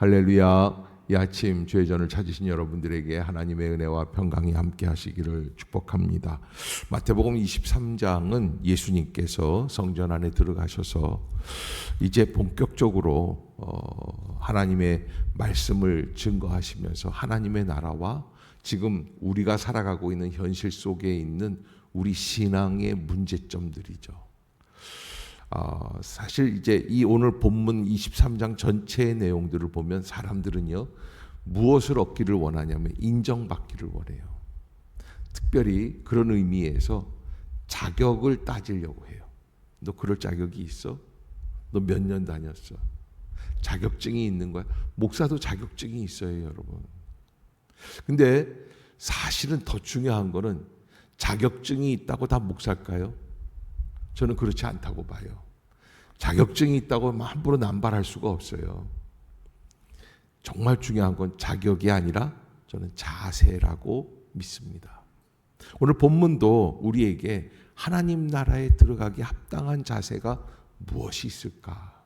할렐루야. 이 아침 주의 전을 찾으신 여러분들에게 하나님의 은혜와 평강이 함께 하시기를 축복합니다. 마태복음 23장은 예수님께서 성전 안에 들어가셔서 이제 본격적으로 하나님의 말씀을 증거하시면서 하나님의 나라와 지금 우리가 살아가고 있는 현실 속에 있는 우리 신앙의 문제점들이죠. 사실 이제 이 오늘 본문 23장 전체의 내용들을 보면 사람들은요, 무엇을 얻기를 원하냐면 인정받기를 원해요. 특별히 그런 의미에서 자격을 따지려고 해요. 너 그럴 자격이 있어? 너 몇 년 다녔어? 자격증이 있는 거야? 목사도 자격증이 있어요, 여러분. 근데 사실은 더 중요한 거는 자격증이 있다고 다 목사일까요? 저는 그렇지 않다고 봐요. 자격증이 있다고 함부로 남발할 수가 없어요. 정말 중요한 건 자격이 아니라 저는 자세라고 믿습니다. 오늘 본문도 우리에게 하나님 나라에 들어가기 합당한 자세가 무엇이 있을까?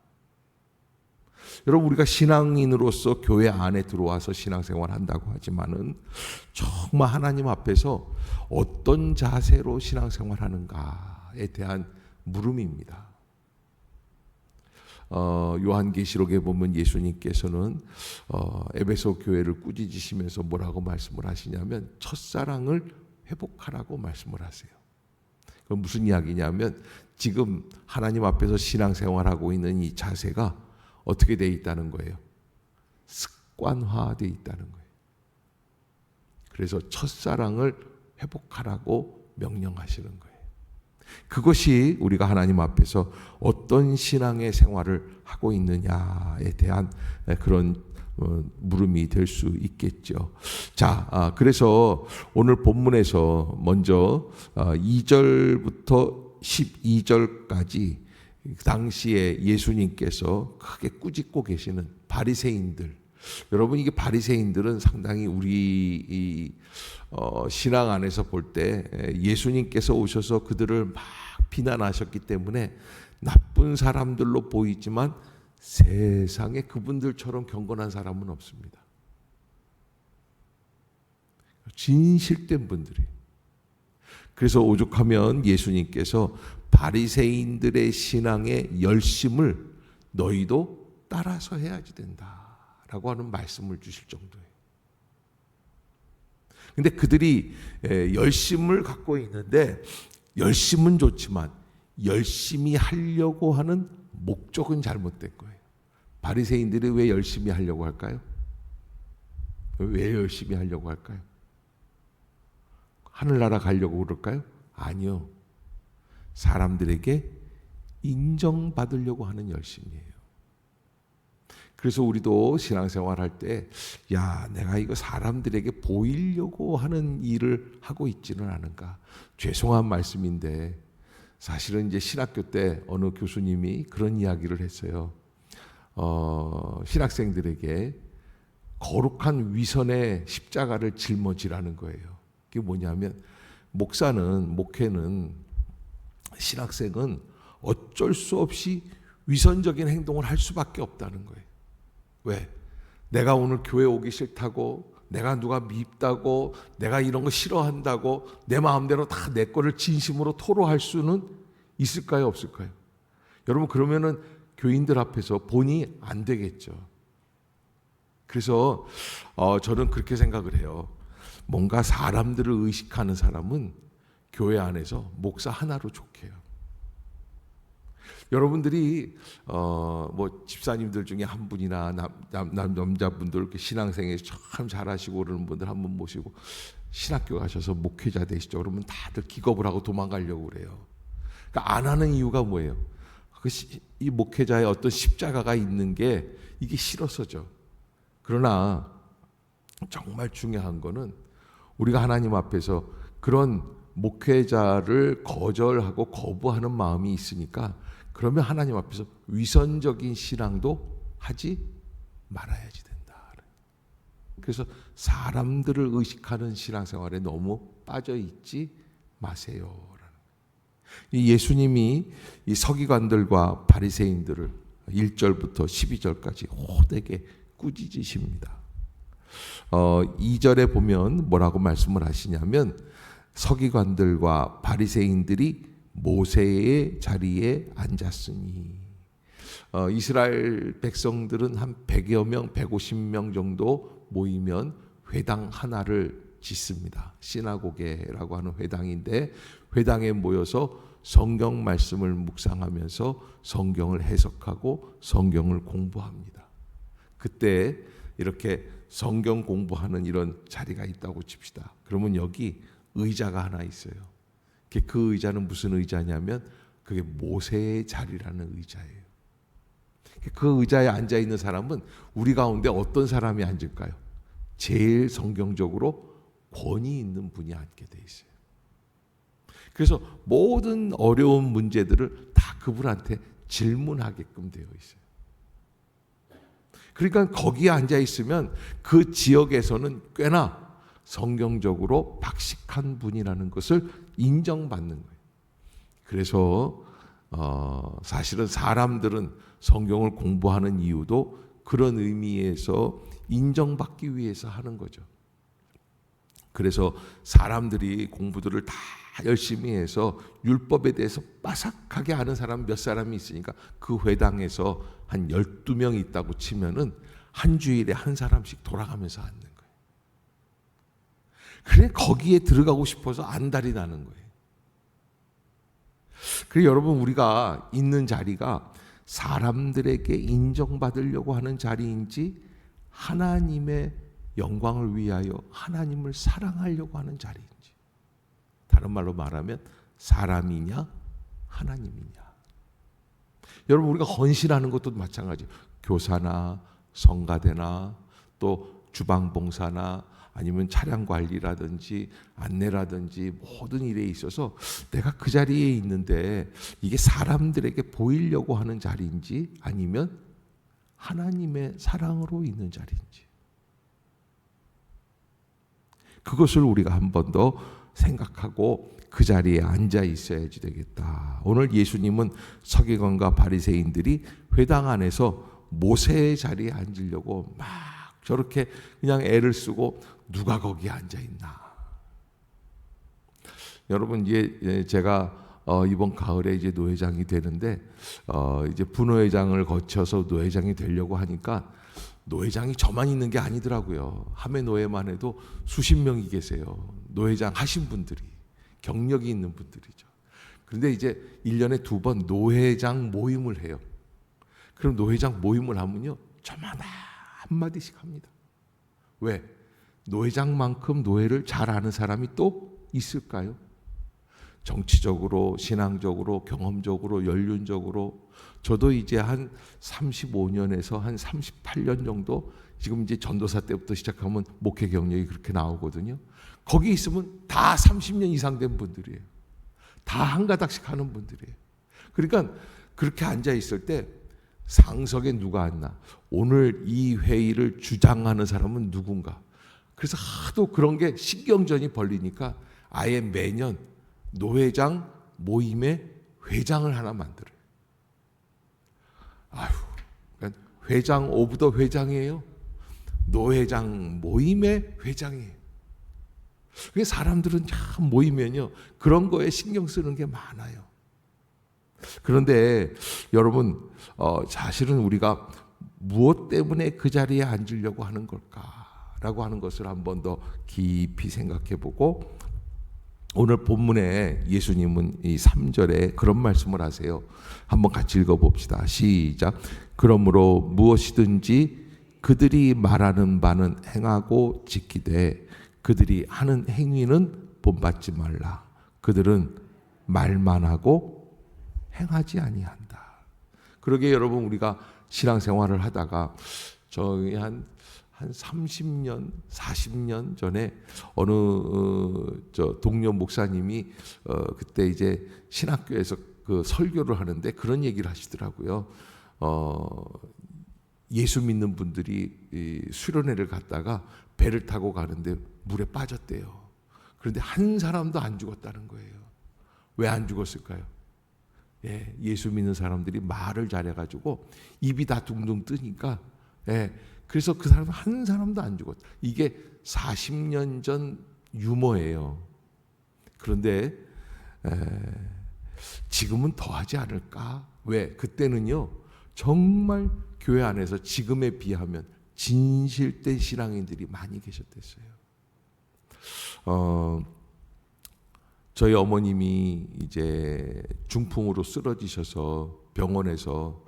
여러분, 우리가 신앙인으로서 교회 안에 들어와서 신앙생활 한다고 하지만은 정말 하나님 앞에서 어떤 자세로 신앙생활 하는가에 대한 물음입니다. 요한계시록에 보면 예수님께서는 에베소 교회를 꾸짖으시면서 뭐라고 말씀을 하시냐면 첫사랑을 회복하라고 말씀을 하세요. 그럼 무슨 이야기냐면 지금 하나님 앞에서 신앙생활하고 있는 이 자세가 어떻게 되어 있다는 거예요? 습관화되어 있다는 거예요. 그래서 첫사랑을 회복하라고 명령하시는 거예요. 그것이 우리가 하나님 앞에서 어떤 신앙의 생활을 하고 있느냐에 대한 그런 물음이 될 수 있겠죠. 자, 그래서 오늘 본문에서 먼저 2절부터 12절까지 당시에 예수님께서 크게 꾸짖고 계시는 바리새인들, 여러분, 이게 바리새인들은 상당히 우리 신앙 안에서 볼 때 예수님께서 오셔서 그들을 막 비난하셨기 때문에 나쁜 사람들로 보이지만 세상에 그분들처럼 경건한 사람은 없습니다. 진실된 분들이. 그래서 오죽하면 예수님께서 바리새인들의 신앙의 열심을 너희도 따라서 해야지 된다라고 하는 말씀을 주실 정도예요. 근데 그들이 열심을 갖고 있는데 열심은 좋지만 열심히 하려고 하는 목적은 잘못된 거예요. 바리새인들이 왜 열심히 하려고 할까요? 왜 열심히 하려고 할까요? 하늘나라 가려고 그럴까요? 아니요. 사람들에게 인정받으려고 하는 열심이에요. 그래서 우리도 신앙생활 할 때, 내가 이거 사람들에게 보이려고 하는 일을 하고 있지는 않은가? 죄송한 말씀인데, 사실은 이제 신학교 때 어느 교수님이 그런 이야기를 했어요. 신학생들에게 거룩한 위선의 십자가를 짊어지라는 거예요. 그게 뭐냐면, 목회는, 신학생은 어쩔 수 없이 위선적인 행동을 할 수밖에 없다는 거예요. 왜? 내가 오늘 교회 오기 싫다고, 내가 누가 밉다고, 내가 이런 거 싫어한다고 내 마음대로 다 내 거를 진심으로 토로할 수는 있을까요, 없을까요? 여러분, 그러면은 교인들 앞에서 본이 안 되겠죠. 그래서 저는 그렇게 생각을 해요. 뭔가 사람들을 의식하는 사람은 교회 안에서 목사 하나로 족해요. 여러분들이 집사님들 중에 한 분이나 남자분들 이렇게 신앙생활 참 잘하시고 그러는 분들 한번 모시고 신학교 가셔서 목회자 되시죠. 그러면 다들 기겁을 하고 도망가려고 그래요. 그러니까 안 하는 이유가 뭐예요? 이 목회자의 어떤 십자가가 있는 게 이게 싫어서죠. 그러나 정말 중요한 거는 우리가 하나님 앞에서 그런 목회자를 거절하고 거부하는 마음이 있으니까 그러면 하나님 앞에서 위선적인 신앙도 하지 말아야지 된다. 그래서 사람들을 의식하는 신앙생활에 너무 빠져있지 마세요. 예수님이 이 서기관들과 바리새인들을 1절부터 12절까지 호되게 꾸짖으십니다. 2절에 보면 뭐라고 말씀을 하시냐면 서기관들과 바리새인들이 모세의 자리에 앉았으니, 이스라엘 백성들은 한 100여 명, 150명 정도 모이면 회당 하나를 짓습니다. 시나고게라고 하는 회당인데, 회당에 모여서 성경 말씀을 묵상하면서 성경을 해석하고 성경을 공부합니다. 그때 이렇게 성경 공부하는 이런 자리가 있다고 칩시다. 그러면 여기 의자가 하나 있어요. 그 의자는 무슨 의자냐면 그게 모세의 자리라는 의자예요. 그 의자에 앉아 있는 사람은 우리 가운데 어떤 사람이 앉을까요? 제일 성경적으로 권위 있는 분이 앉게 돼 있어요. 그래서 모든 어려운 문제들을 다 그분한테 질문하게끔 되어 있어요. 그러니까 거기에 앉아 있으면 그 지역에서는 꽤나 성경적으로 박식한 분이라는 것을 인정받는 거예요. 그래서 사실은 사람들은 성경을 공부하는 이유도 그런 의미에서 인정받기 위해서 하는 거죠. 그래서 사람들이 공부들을 다 열심히 해서 율법에 대해서 빠삭하게 아는 사람 몇 사람이 있으니까 그 회당에서 한 12명 있다고 치면은 한 주일에 한 사람씩 돌아가면서 앉는 거예요. 그래 거기에 들어가고 싶어서 안달이 나는 거예요. 그래 여러분, 우리가 있는 자리가 사람들에게 인정받으려고 하는 자리인지 하나님의 영광을 위하여 하나님을 사랑하려고 하는 자리인지, 다른 말로 말하면 사람이냐 하나님이냐. 여러분, 우리가 헌신하는 것도 마찬가지예요. 교사나 성가대나 또 주방봉사나 아니면 차량 관리라든지 안내라든지 모든 일에 있어서 내가 그 자리에 있는데 이게 사람들에게 보이려고 하는 자리인지 아니면 하나님의 사랑으로 있는 자리인지, 그것을 우리가 한 번 더 생각하고 그 자리에 앉아 있어야지 되겠다. 오늘 예수님은 서기관과 바리새인들이 회당 안에서 모세의 자리에 앉으려고 막 저렇게 그냥 애를 쓰고 누가 거기에 앉아 있나. 여러분, 이제 제가 이번 가을에 이제 노회장이 되는데 이제 부노회장을 거쳐서 노회장이 되려고 하니까 노회장이 저만 있는 게 아니더라고요. 함의 노회만 해도 수십 명이 계세요. 노회장 하신 분들이, 경력이 있는 분들이죠. 그런데 이제 1년에 2번 노회장 모임을 해요. 그럼 노회장 모임을 하면요, 저마다 한마디씩 합니다. 왜? 노회장만큼 노회를 잘 아는 사람이 또 있을까요? 정치적으로, 신앙적으로, 경험적으로, 연륜적으로. 저도 이제 한 35년에서 한 38년 정도, 지금 이제 전도사 때부터 시작하면 목회 경력이 그렇게 나오거든요. 거기 있으면 다 30년 이상 된 분들이에요. 다 한 가닥씩 하는 분들이에요. 그러니까 그렇게 앉아 있을 때 상석에 누가 앉나, 오늘 이 회의를 주장하는 사람은 누군가. 그래서 하도 그런 게 신경전이 벌리니까 아예 매년 노회장 모임에 회장을 하나 만들어요. 아유, 그러니까 회장 오브 더 회장이에요. 노회장 모임의 회장이에요. 사람들은 참 모이면요, 그런 거에 신경 쓰는 게 많아요. 그런데 여러분, 사실은 우리가 무엇 때문에 그 자리에 앉으려고 하는 걸까라고 하는 것을 한 번 더 깊이 생각해 보고, 오늘 본문에 예수님은 이 3절에 그런 말씀을 하세요. 한번 같이 읽어봅시다. 시작. 그러므로 무엇이든지 그들이 말하는 바는 행하고 지키되 그들이 하는 행위는 본받지 말라. 그들은 말만 하고 행하지 아니한다. 그러게 여러분, 우리가 신앙생활을 하다가 저희 한 30년, 40년 전에 어느 동료 목사님이 그때 이제 신학교에서 그 설교를 하는데 그런 얘기를 하시더라고요. 예수 믿는 분들이 이 수련회를 갔다가 배를 타고 가는데 물에 빠졌대요. 그런데 한 사람도 안 죽었다는 거예요. 왜 안 죽었을까요? 예수 믿는 사람들이 말을 잘해가지고 입이 다 둥둥 뜨니까 그래서 그 사람 한 사람도 안 죽었다. 이게 40년 전 유머예요. 그런데 지금은 더하지 않을까? 왜? 그때는요 정말 교회 안에서 지금에 비하면 진실된 신앙인들이 많이 계셨댔어요. 저희 어머님이 이제 중풍으로 쓰러지셔서 병원에서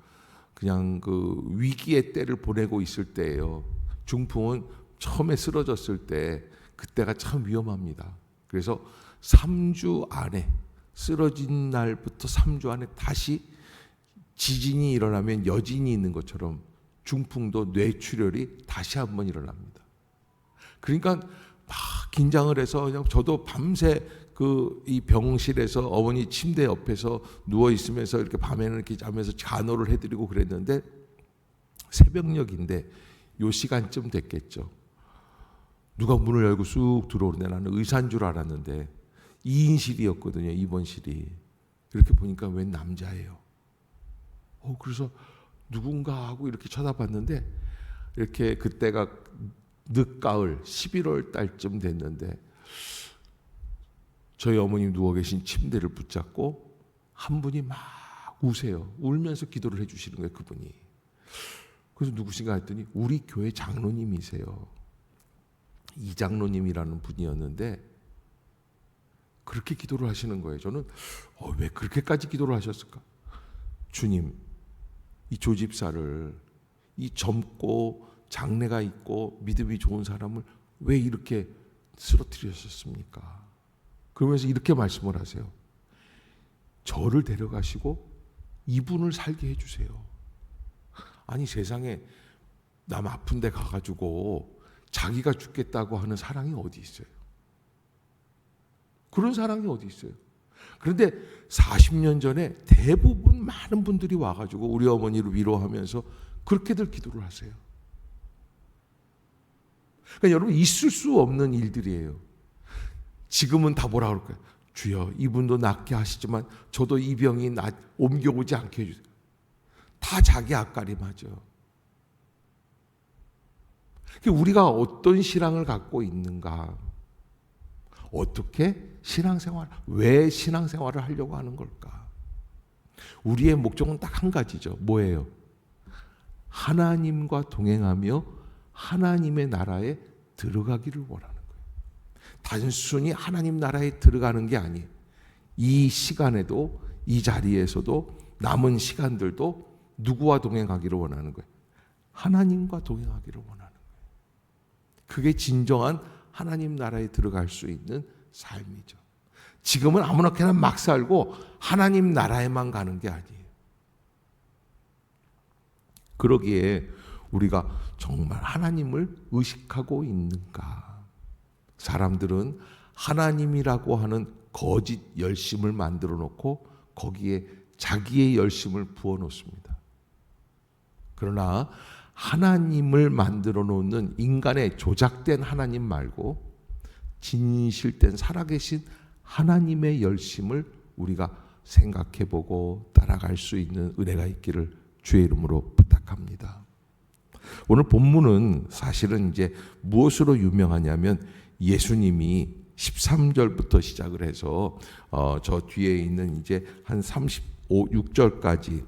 그냥 그 위기의 때를 보내고 있을 때예요. 중풍은 처음에 쓰러졌을 때 그때가 참 위험합니다. 그래서 3주 안에 쓰러진 날부터 3주 안에 다시 지진이 일어나면 여진이 있는 것처럼 중풍도 뇌출혈이 다시 한번 일어납니다. 그러니까 막 긴장을 해서 그냥 저도 밤새 이 병실에서 어머니 침대 옆에서 누워 있으면서 이렇게 밤에는 이렇게 자면서 간호를 해드리고 그랬는데 새벽녘인데 요 시간쯤 됐겠죠. 누가 문을 열고 쑥 들어오는데 나는 의사인 줄 알았는데 2인실이었거든요. 입원실이. 이렇게 보니까 웬 남자예요. 그래서 누군가 하고 이렇게 쳐다봤는데 이렇게 그때가 늦가을 11월 달쯤 됐는데 저희 어머님 누워 계신 침대를 붙잡고 한 분이 막 우세요. 울면서 기도를 해주시는 거예요. 그분이. 그래서 누구신가 했더니 우리 교회 장로님이세요. 이장로님이라는 분이었는데 그렇게 기도를 하시는 거예요. 저는 왜 그렇게까지 기도를 하셨을까? 주님, 이 조집사를, 이 젊고 장래가 있고 믿음이 좋은 사람을 왜 이렇게 쓰러뜨리셨습니까? 그러면서 이렇게 말씀을 하세요. 저를 데려가시고 이분을 살게 해주세요. 아니 세상에 남 아픈 데 가가지고 자기가 죽겠다고 하는 사랑이 어디 있어요? 그런 사랑이 어디 있어요? 그런데 40년 전에 대부분 많은 분들이 와가지고 우리 어머니를 위로하면서 그렇게들 기도를 하세요. 그러니까 여러분 있을 수 없는 일들이에요. 지금은 다 뭐라 그럴까요? 주여 이분도 낫게 하시지만 저도 이 병이 옮겨오지 않게 해주세요. 다 자기 앞가림하죠. 우리가 어떤 신앙을 갖고 있는가? 어떻게 신앙생활, 왜 신앙생활을 하려고 하는 걸까? 우리의 목적은 딱 한 가지죠. 뭐예요? 하나님과 동행하며 하나님의 나라에 들어가기를 원하는 거예요. 단순히 하나님 나라에 들어가는 게 아니에요. 이 시간에도 이 자리에서도 남은 시간들도 누구와 동행하기를 원하는 거예요? 하나님과 동행하기를 원하는 거예요. 그게 진정한 하나님 나라에 들어갈 수 있는 삶이죠. 지금은 아무렇게나 막 살고 하나님 나라에만 가는 게 아니에요. 그러기에 우리가 정말 하나님을 의식하고 있는가? 사람들은 하나님이라고 하는 거짓 열심을 만들어 놓고 거기에 자기의 열심을 부어 놓습니다. 그러나 하나님을 만들어 놓는 인간의 조작된 하나님 말고 진실된 살아계신 하나님의 열심을 우리가 생각해보고 따라갈 수 있는 은혜가 있기를 주의 이름으로 부탁합니다. 오늘 본문은 사실은 이제 무엇으로 유명하냐면 예수님이 13절부터 시작을 해서 저 뒤에 있는 이제 한 6절까지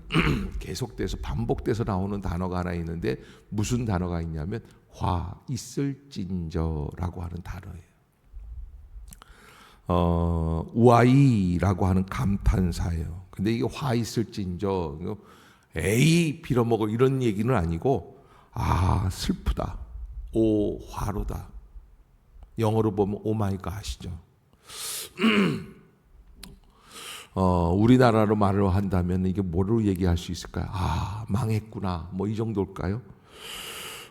계속돼서 반복돼서 나오는 단어가 하나 있는데 무슨 단어가 있냐면 화 있을진저라고 하는 단어예요. 우아이라고 하는 감탄사예요. 근데 이게 화 있을진저 에이 빌어먹을 이런 얘기는 아니고 슬프다. 오 화로다. 영어로 보면 오 마이 갓이죠. 우리나라로 말을 한다면 이게 뭐로 얘기할 수 있을까요? 망했구나. 뭐 이 정도일까요?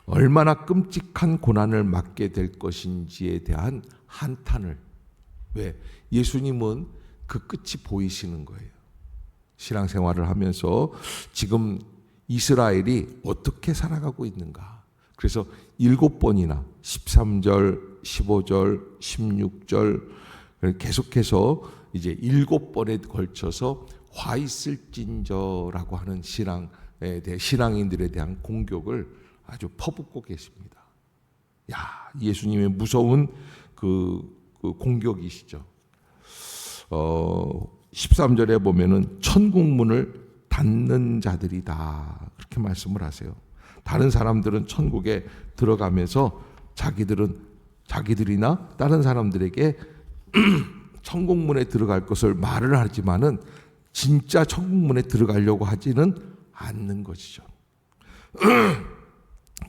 얼마나 끔찍한 고난을 맞게 될 것인지에 대한 한탄을. 왜? 예수님은 그 끝이 보이시는 거예요. 신앙생활을 하면서 지금 이스라엘이 어떻게 살아가고 있는가. 그래서 7번이나 13절, 15절, 16절 계속해서 이제 7번에 걸쳐서 화 있을진저라고 하는 신앙인들에 대한 공격을 아주 퍼붓고 계십니다. 야, 예수님의 무서운 그 공격이시죠. 13절에 보면은 천국 문을 닫는 자들이다, 그렇게 말씀을 하세요. 다른 사람들은 천국에 들어가면서 자기들이나 다른 사람들에게 천국 문에 들어갈 것을 말을 하지만은 진짜 천국 문에 들어가려고 하지는 않는 것이죠.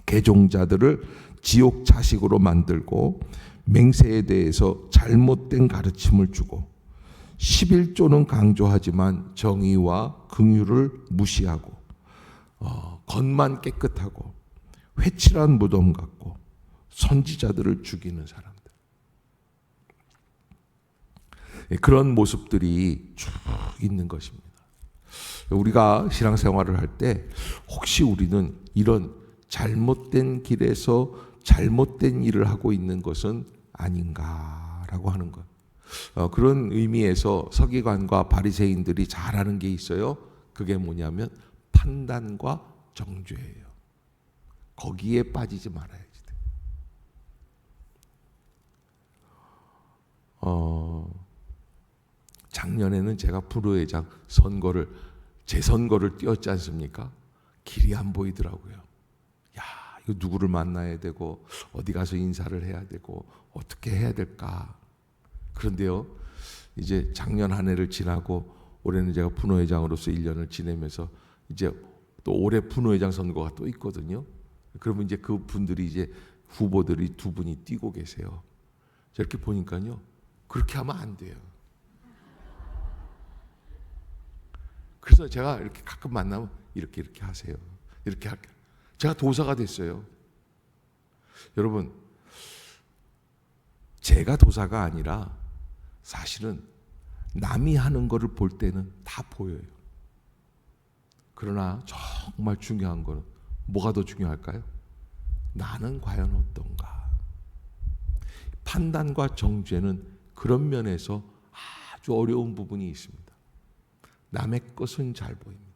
개종자들을 지옥 자식으로 만들고 맹세에 대해서 잘못된 가르침을 주고 11조는 강조하지만 정의와 긍휼을 무시하고 겉만 깨끗하고 회칠한 무덤 같고 선지자들을 죽이는 사람들, 그런 모습들이 쭉 있는 것입니다. 우리가 신앙생활을 할 때 혹시 우리는 이런 잘못된 길에서 잘못된 일을 하고 있는 것은 아닌가라고 하는 것. 그런 의미에서 서기관과 바리새인들이 잘하는 게 있어요. 그게 뭐냐면 판단과 정죄예요. 거기에 빠지지 말아야지 돼. 작년에는 제가 부의회장 재선거를 뛰었지 않습니까? 길이 안 보이더라고요. 야, 이거 누구를 만나야 되고 어디 가서 인사를 해야 되고 어떻게 해야 될까? 그런데요, 이제 작년 한 해를 지나고 올해는 제가 분회장으로서 1년을 지내면서 이제 또 올해 분회장 선거가 또 있거든요. 그러면 이제 그 분들이 이제 후보들이 두 분이 뛰고 계세요. 저렇게 보니까요, 그렇게 하면 안 돼요. 그래서 제가 이렇게 가끔 만나면 이렇게 하세요. 이렇게 할게요. 제가 도사가 됐어요. 여러분, 제가 도사가 아니라 사실은 남이 하는 거를 볼 때는 다 보여요. 그러나 정말 중요한 거는 뭐가 더 중요할까요? 나는 과연 어떤가? 판단과 정죄는 그런 면에서 아주 어려운 부분이 있습니다. 남의 것은 잘 보입니다.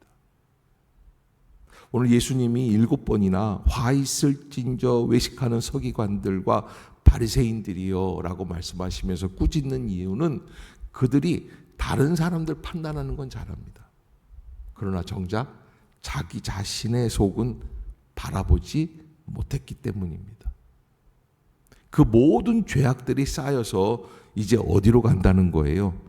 오늘 예수님이 7번이나 화 있을진저 외식하는 서기관들과 바리새인들이요 라고 말씀하시면서 꾸짖는 이유는 그들이 다른 사람들 판단하는 건 잘합니다. 그러나 정작 자기 자신의 속은 바라보지 못했기 때문입니다. 그 모든 죄악들이 쌓여서 이제 어디로 간다는 거예요?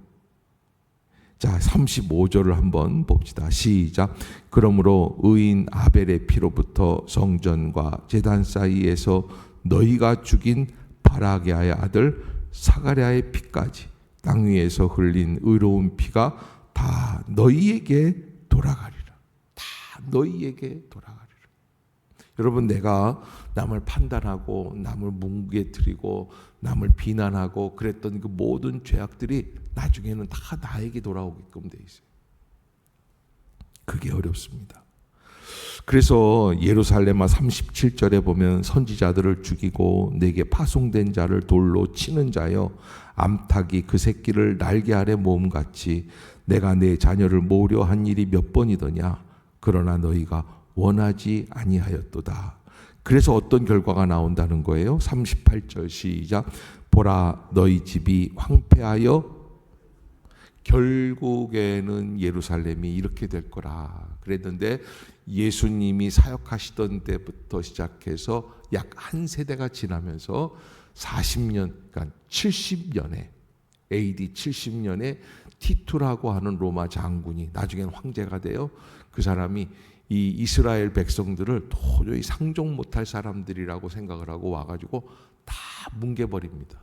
자, 35절을 한번 봅시다. 시작. 그러므로 의인 아벨의 피로부터 성전과 제단 사이에서 너희가 죽인 바라게아의 아들 사가랴의 피까지 땅 위에서 흘린 의로운 피가 다 너희에게 돌아가리라. 다 너희에게 돌아가리라. 여러분, 내가 남을 판단하고 남을 뭉개뜨리고 남을 비난하고 그랬던 그 모든 죄악들이 나중에는 다 나에게 돌아오게끔 돼 있어요. 그게 어렵습니다. 그래서 예루살렘아 37절에 보면 선지자들을 죽이고 내게 파송된 자를 돌로 치는 자여 암탉이 그 새끼를 날개 아래 모음같이 내가 내 자녀를 모으려 한 일이 몇 번이더냐. 그러나 너희가 원하지 아니하였도다. 그래서 어떤 결과가 나온다는 거예요? 38절 시작. 보라, 너희 집이 황폐하여 결국에는 예루살렘이 이렇게 될 거라 그랬는데, 예수님이 사역하시던 때부터 시작해서 약 한 세대가 지나면서 40년, 그러니까 70년에 AD 70년에 티투라고 하는 로마 장군이 나중에는 황제가 돼요. 그 사람이 이 이스라엘 백성들을 도저히 상종 못할 사람들이라고 생각을 하고 와가지고 다 뭉개버립니다.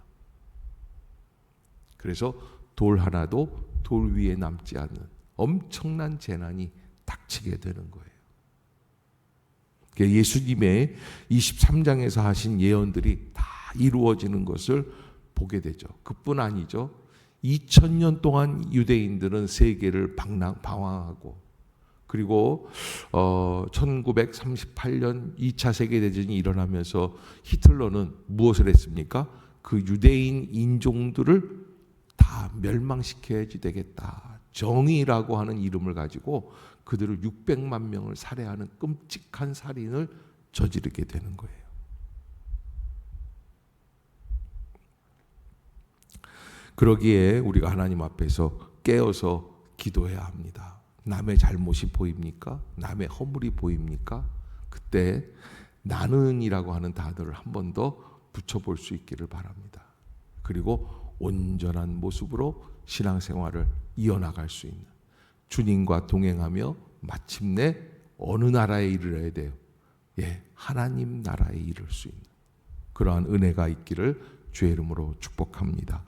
그래서 돌 하나도 돌 위에 남지 않는 엄청난 재난이 닥치게 되는 거예요. 예수님의 23장에서 하신 예언들이 다 이루어지는 것을 보게 되죠. 그뿐 아니죠. 2000년 동안 유대인들은 세계를 방황하고, 그리고 1938년 2차 세계대전이 일어나면서 히틀러는 무엇을 했습니까? 그 유대인 인종들을 다 멸망시켜야지 되겠다. 정의라고 하는 이름을 가지고 그들을 600만 명을 살해하는 끔찍한 살인을 저지르게 되는 거예요. 그러기에 우리가 하나님 앞에서 깨어서 기도해야 합니다. 남의 잘못이 보입니까? 남의 허물이 보입니까? 그때 나는이라고 하는 단어를 한 번 더 붙여볼 수 있기를 바랍니다. 그리고 온전한 모습으로 신앙생활을 이어나갈 수 있는, 주님과 동행하며 마침내 어느 나라에 이르러야 돼요? 하나님 나라에 이를 수 있는 그러한 은혜가 있기를 주의 이름으로 축복합니다.